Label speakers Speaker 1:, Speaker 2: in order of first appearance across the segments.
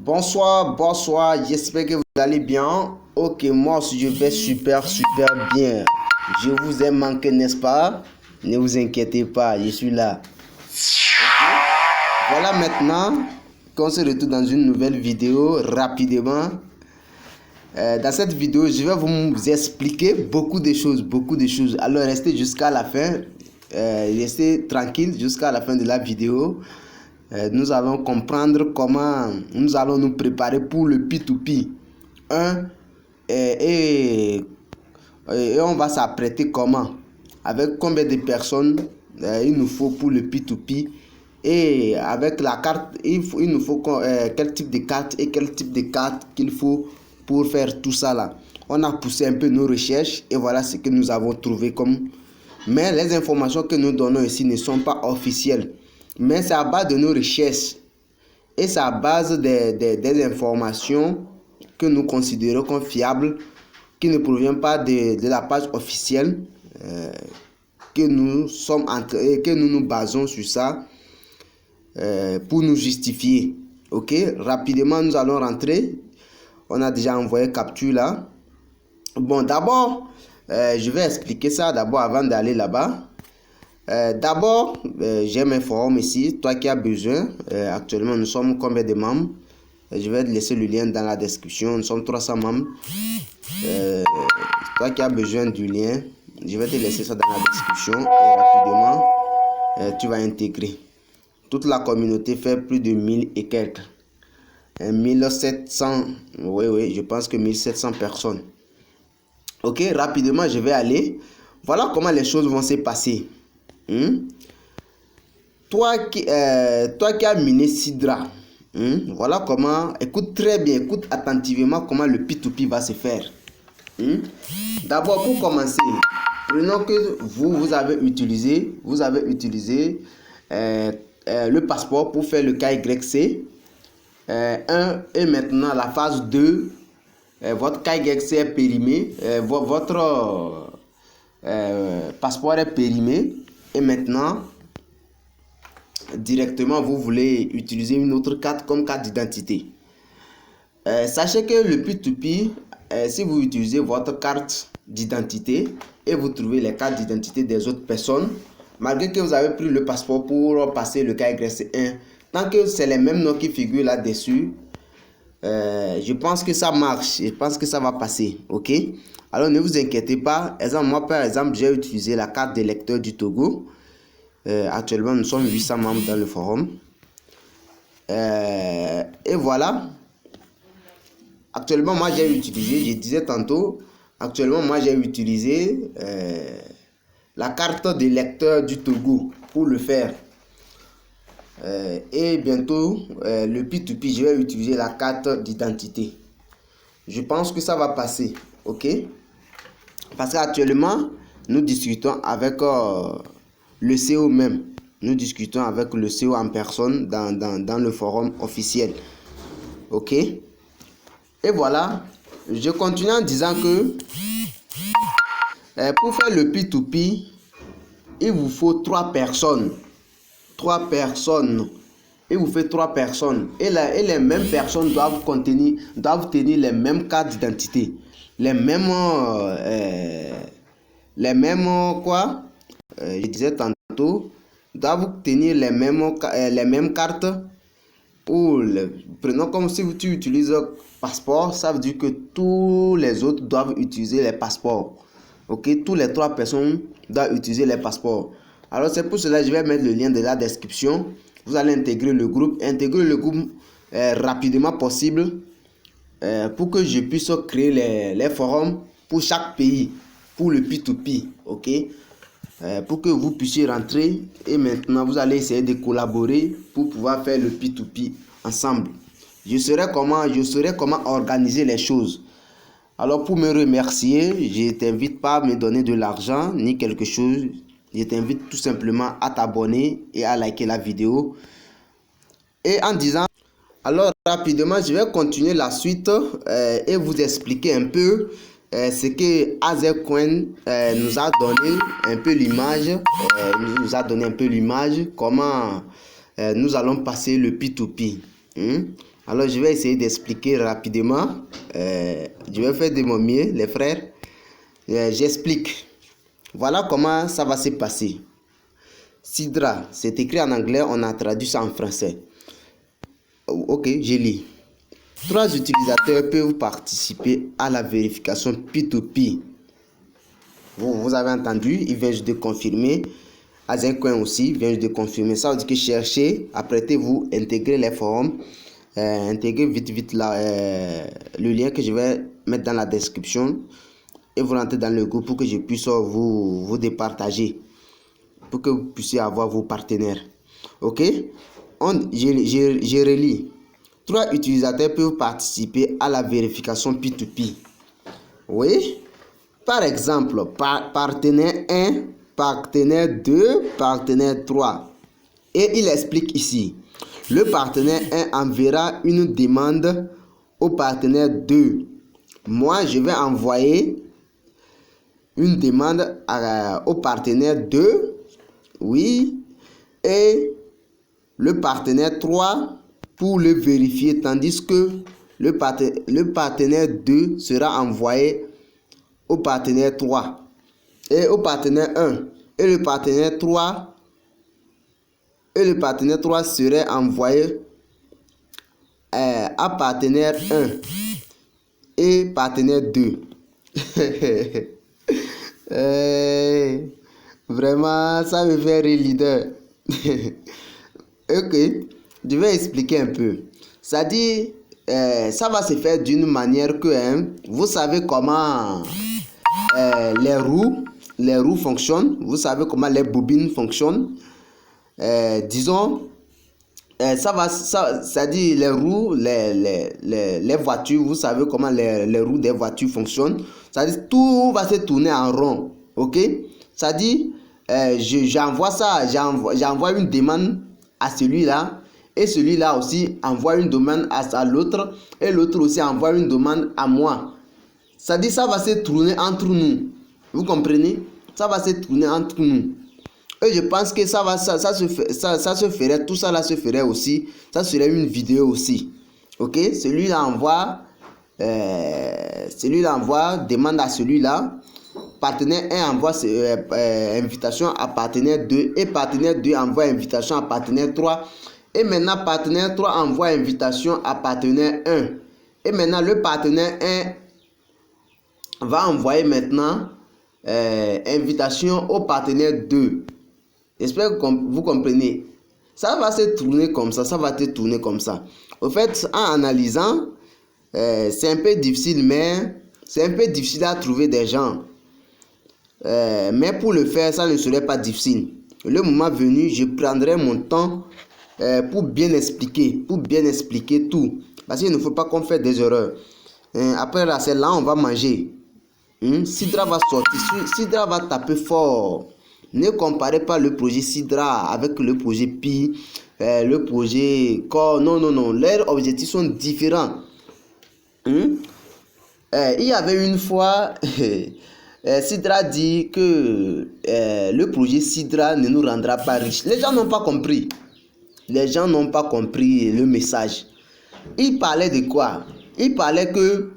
Speaker 1: Bonsoir, bonsoir, j'espère que vous allez bien. Ok, moi aussi je vais super bien. Je vous ai manqué, n'est-ce pas? Ne vous inquiétez pas, je suis là. Voilà maintenant qu'on se retrouve dans une nouvelle vidéo rapidement. Dans cette vidéo, je vais vous expliquer beaucoup de choses. Alors restez jusqu'à la fin. Restez tranquille jusqu'à la fin de la vidéo. Nous allons comprendre comment nous allons nous préparer pour le P2P. Et on va s'apprêter comment, avec combien de personnes il nous faut pour le P2P, et avec la carte, il nous faut quel type de carte et quel type de carte qu'il faut pour faire tout ça là. On a poussé un peu nos recherches et voilà ce que nous avons trouvé comme. Mais les informations que nous donnons ici ne sont pas officielles. Mais c'est à base de nos recherches et c'est à base des informations que nous considérons comme fiables, qui ne proviennent pas de la page officielle, que nous nous basons sur ça pour nous justifier. Ok, rapidement nous allons rentrer. On a déjà envoyé capture là. Bon, d'abord, je vais expliquer ça d'abord avant d'aller là-bas. D'abord, j'ai mes forums ici. Toi qui as besoin, actuellement nous sommes combien de membres? Je vais te laisser le lien dans la description. Nous sommes 300 membres. Toi qui as besoin du lien, je vais te laisser ça dans la description et rapidement tu vas intégrer. Toute la communauté fait plus de 1000 et quelques. 1700, oui, je pense que 1700 personnes. Ok, rapidement je vais aller. Voilà comment les choses vont se passer. Toi qui as miné Sidra, voilà comment, écoute très bien, écoute attentivement comment le P2P va se faire. D'abord, pour commencer, prenons que vous avez utilisé le passeport pour faire le KYC 1 et maintenant la phase 2, votre KYC est périmé, votre passeport est périmé et maintenant directement vous voulez utiliser une autre carte comme carte d'identité. Sachez que le P2P, si vous utilisez votre carte d'identité et vous trouvez les cartes d'identité des autres personnes, malgré que vous avez pris le passeport pour passer le KYC1, tant que c'est les mêmes noms qui figurent là-dessus, je pense que ça marche, je pense que ça va passer, ok? Alors ne vous inquiétez pas. Moi par exemple, j'ai utilisé la carte d'électeur du Togo. Actuellement, nous sommes 800 membres dans le forum. Et voilà. Actuellement, moi j'ai utilisé, je disais tantôt, actuellement moi j'ai utilisé la carte d'électeur du Togo pour le faire. Et bientôt, le P2P, je vais utiliser la carte d'identité. Je pense que ça va passer, ok? Parce qu'actuellement, nous discutons avec le CEO même. Nous discutons avec le CEO en personne dans le forum officiel. Ok? Et voilà, je continue en disant que pour faire le P2P, il vous faut 3 personnes. 3 personnes. Il vous fait 3 personnes. Et les mêmes personnes doivent tenir les mêmes cartes d'identité. Les mêmes quoi? Je disais tantôt, doivent tenir les mêmes cartes. Prenons comme si tu utilises passeport, ça veut dire que tous les autres doivent utiliser les passeports. Ok, tous les 3 personnes doivent utiliser les passeports. Alors c'est pour cela que je vais mettre le lien de la description. Vous allez intégrer le groupe rapidement possible pour que je puisse créer les forums pour chaque pays, pour le P2P, ok? Pour que vous puissiez rentrer et maintenant vous allez essayer de collaborer pour pouvoir faire le P2P ensemble. Je saurai comment organiser les choses. Alors pour me remercier, je ne t'invite pas à me donner de l'argent ni quelque chose. Je t'invite tout simplement à t'abonner et à liker la vidéo. Et en disant, alors rapidement, je vais continuer la suite et vous expliquer un peu ce que Azercoin nous a donné un peu l'image, comment nous allons passer le P2P. Alors, je vais essayer d'expliquer rapidement. Je vais faire de mon mieux, les frères. J'explique. Voilà comment ça va se passer. Sidra, c'est écrit en anglais, on a traduit ça en français. Ok, je lis. 3 utilisateurs peuvent participer à la vérification P2P. Vous avez entendu, il vient juste de confirmer. Azencoin aussi vient juste de confirmer. Ça veut dire que cherchez, apprêtez-vous, intégrez les forums, intégrez vite là, le lien que je vais mettre dans la description et vous rentrez dans le groupe pour que je puisse vous départager, pour que vous puissiez avoir vos partenaires. Ok, je relis. 3 utilisateurs peuvent participer à la vérification P2P. Oui, par exemple, partenaire 1, partenaire 2, partenaire 3. Et il explique ici. Le partenaire 1 enverra une demande au partenaire 2. Moi, je vais envoyer une demande au partenaire 2. Oui. Et le partenaire 3 pour le vérifier, tandis que le partenaire 2 sera envoyé au partenaire 3 et au partenaire 1, et le partenaire 3 serait envoyé à partenaire 1 et partenaire 2. Vraiment, ça me fait rire, leader. Ok, je vais expliquer un peu. Ça dit, ça va se faire d'une manière que, vous savez comment les roues fonctionnent. Vous savez comment les bobines fonctionnent. Disons, ça dit les roues, les voitures. Vous savez comment les roues des voitures fonctionnent. Ça dit tout va se tourner en rond. Ok, ça dit j'envoie une demande à celui-là, et celui-là aussi envoie une demande à l'autre, et l'autre aussi envoie une demande à moi. Ça dit ça va se tourner entre nous. Vous comprenez? Ça va se tourner entre nous. Et je pense que ça se ferait, tout ça là se ferait aussi. Ça serait une vidéo aussi. Ok? Celui-là envoie, demande à celui-là. Partenaire 1 envoie invitation à partenaire 2, et partenaire 2 envoie invitation à partenaire 3. Et maintenant, partenaire 3 envoie invitation à partenaire 1. Et maintenant, le partenaire 1 va envoyer maintenant invitation au partenaire 2. J'espère que vous comprenez. Ça va se tourner comme ça, ça va te tourner comme ça. Au fait, en analysant, c'est un peu difficile, mais c'est un peu difficile à trouver des gens. Mais pour le faire, ça ne serait pas difficile. Le moment venu, je prendrai mon temps pour bien expliquer tout. Parce qu'il ne faut pas qu'on fasse des erreurs. Après là, c'est là on va manger. Sidra va sortir, Sidra va taper fort. Ne comparez pas le projet Sidra avec le projet Pi, le projet Core. Non. Leurs objectifs sont différents. Il y avait une fois, Sidra dit que le projet Sidra ne nous rendra pas riches. Les gens n'ont pas compris. Les gens n'ont pas compris le message. Il parlait de quoi? Il parlait que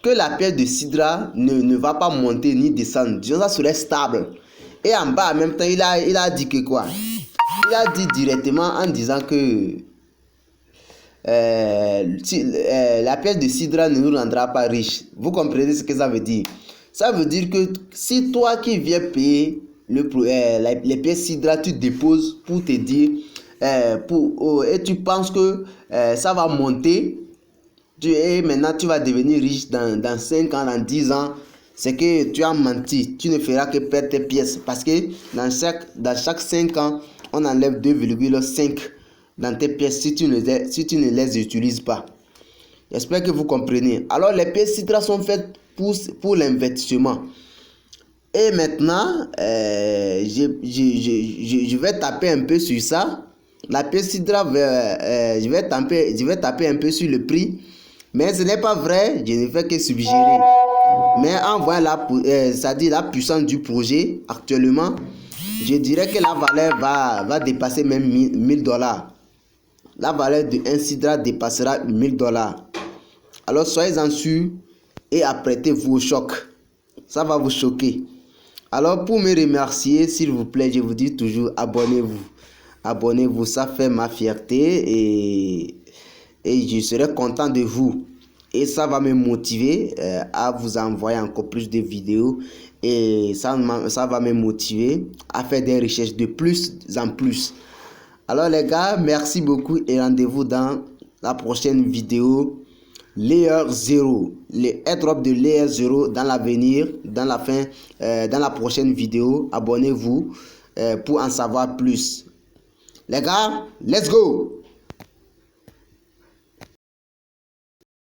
Speaker 1: la pierre de Sidra ne va pas monter ni descendre. Disons, ça serait stable. Et en bas, en même temps, il a dit que quoi? Il a dit directement en disant que la pierre de Sidra ne nous rendra pas riches. Vous comprenez ce que ça veut dire? Ça veut dire que si toi qui viens payer les pièces Sidra, tu déposes pour te dire, et tu penses que ça va monter, et maintenant tu vas devenir riche dans 5 ans, dans 10 ans, c'est que tu as menti. Tu ne feras que perdre tes pièces, parce que dans chaque 5 ans, on enlève 2,5 dans tes pièces si tu ne les utilises pas. J'espère que vous comprenez. Alors les pièces Sidra sont faites pour l'investissement. Et maintenant, je vais taper un peu sur ça. La pièce Sidra, je vais taper un peu sur le prix. Mais ce n'est pas vrai, je ne fais que suggérer. Mais en voyant la puissance du projet actuellement, je dirais que la valeur va dépasser même $1000. la valeur de un Sidra dépassera $1000. Alors soyez-en sûrs et apprêtez-vous au choc. Ça va vous choquer. Alors pour me remercier, s'il vous plaît, je vous dis toujours abonnez-vous. Abonnez-vous, ça fait ma fierté et je serai content de vous. Et ça va me motiver à vous envoyer encore plus de vidéos. Et ça va me motiver à faire des recherches de plus en plus. Alors les gars, merci beaucoup et rendez-vous dans la prochaine vidéo. Layer 0, les airdrops de Layer 0 dans l'avenir, dans la prochaine vidéo. Abonnez-vous pour en savoir plus. Les gars, let's go!